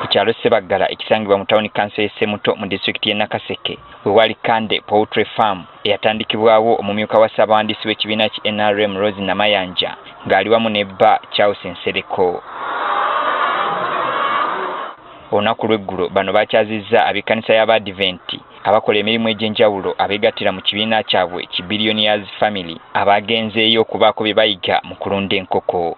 ku kyalo Sebaggala ekisangibwa mu tawuni kanso y'Essemuto mu disitulikiti y'e Nakaseke we wali Kande Poultry Farm eyatandikibwawo omumyuka wa Ssaabawandiisi w'ekibiina ki NRM Rose Namayanja ng'ali wamu ne bba Charles Nsereko. Olunaku lw'eggulo bano bakyazizza ab'ekkanisa y'Abadiventi abakola emirimu egy'enjawulo abeegattira mu kibiina kyabwe ki Billionaires Family abagenzeeyo okubaako bye bayiga mu kulunda enkoko.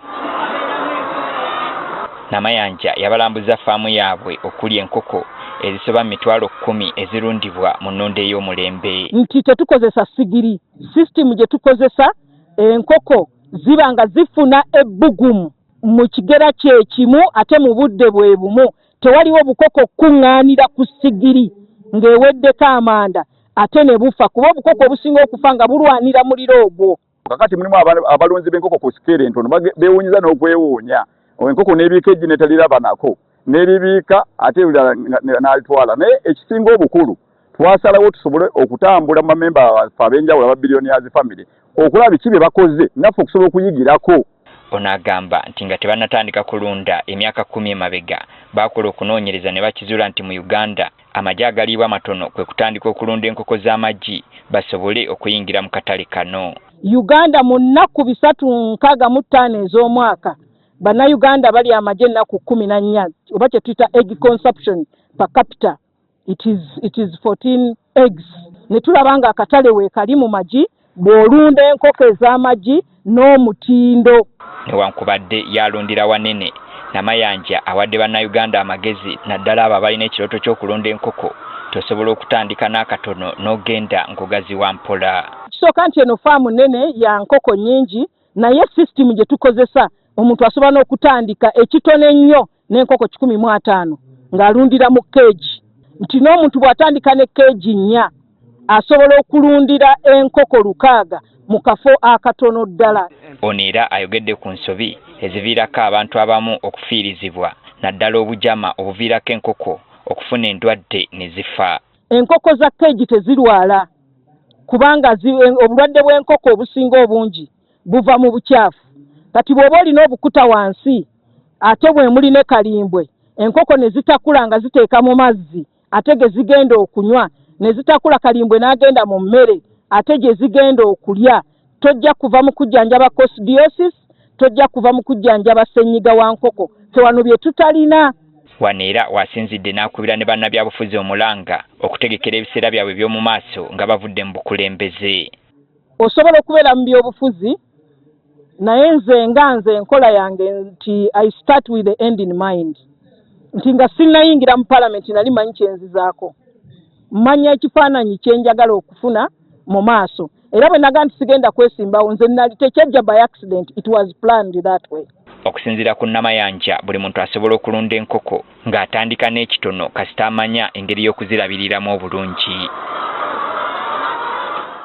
Namayanja yabalambuza faamu yaabwe okuli enkoko ezisoba 10,000 ezirundibwa mu nnondo ey'omulembe. Nti tetukozesa sigiri, system gye tukozesa enkoko ziba nga zifuna ebbugumu mu kigera kye kimu ate mu budde bwe bumu. Tewaliwo bukoko kuŋŋaanira ku sigiri ng'eweddeko amanda ate ne bufa kuba obukoko obusinga okufa nga bulwanira muliro ogwo. Kakati mulimu abalunzi b'enkoko ku sikeeri entono beewuunyiza n'okwewuunya. Enkoko n'ebiika eggi netaliraba nako n'eribiika ate n'alitwala. Naye ekisinga obukulu twasalawo tusobole okutambula mu mamemba baffe ab'enjawulo aba Billionaires Family okulaba biki bye bakoze naffe okusobola okuyigirako. Ono agamba nti nga tebannatandika kulunda emyaka 10 emabega baakola okunoonyereza ne bakizuula nti mu Uganda amagi agaliibwa matono kwe kutandika okulunda enkoko z'amagi basobole okuyingira mu katale kano. Uganda mu nnaku 365 ez'omwaka Bannayuganda bali amagi ennaku 14 oba kye tuyita egg consumption per capita it is 14 eggs. Ne tulaba nga akatale weekali mu magi bw'olunda enkoko ez'amagi n'omutindo. Newankubadde yalundira wanene Namayanja awadde Bannayuganda amagezi naddala abo abalina ekirooto ky'okulunda enkoko tosobola okutandika n'akatono n'ogenda ng'ogaziwa mpola. Kisooka nti eno faamu nnene ya nkoko nnyingi naye system gye tukozesa omuntu asobola n'okutandika ekitono ennyo n'enkoko 15 ng'alundira mu keegi. Nti n'omuntu bw'atandika ne keegi 4 asobola okulundira enkoko 600 mu kafo akatono ddala. Ono era ayogedde ku nsobi eziviirako abantu abamu okufiirizibwa naddala obujama obuviirako enkoko okufuna endwadde ne zifa. Enkoko za keegi tezirwala kubanga obulwadde bw'enkoko obusinga obungi buva mu bukyafu. Kati bw'oba olina obukuta wansi ate bwe muli ne kalimbwe enkoko ne zitakula nga ziteeka mu mazzi ate ge zigenda okunywa ne zitakula kalimbwe n'agenda mu mmere ate gye zigenda okulya tojja kuva mu kujjanjaba coccidiosis tojja kuva mu kujjanjaba ssenyiga wa nkoko tewano bye tutalina. Wano era wasinzidde n'akubira ne bannabyabufuzi omulanga okutegekera ebiseera byabwe by'omu maaso nga bavudde mu bukulembeze. Osobola okubeera mu byobufuzi naye nze enkola yange nti I start with the end in mind. Nti nga sinnayingira mu parliament nali manyi kyenzizaako. Mmanya ekifaananyi kye njagala okufuna mu maaso. Era bwe naga nti sigenda kwesimbawo nze nali tekyajja by accident, it was planned that way. Okusinziira ku Namayanja buli muntu asobola okulunda enkoko ng'atandika n'ekitono kasita amanya engeri y'okuzirabiriramu obulungi.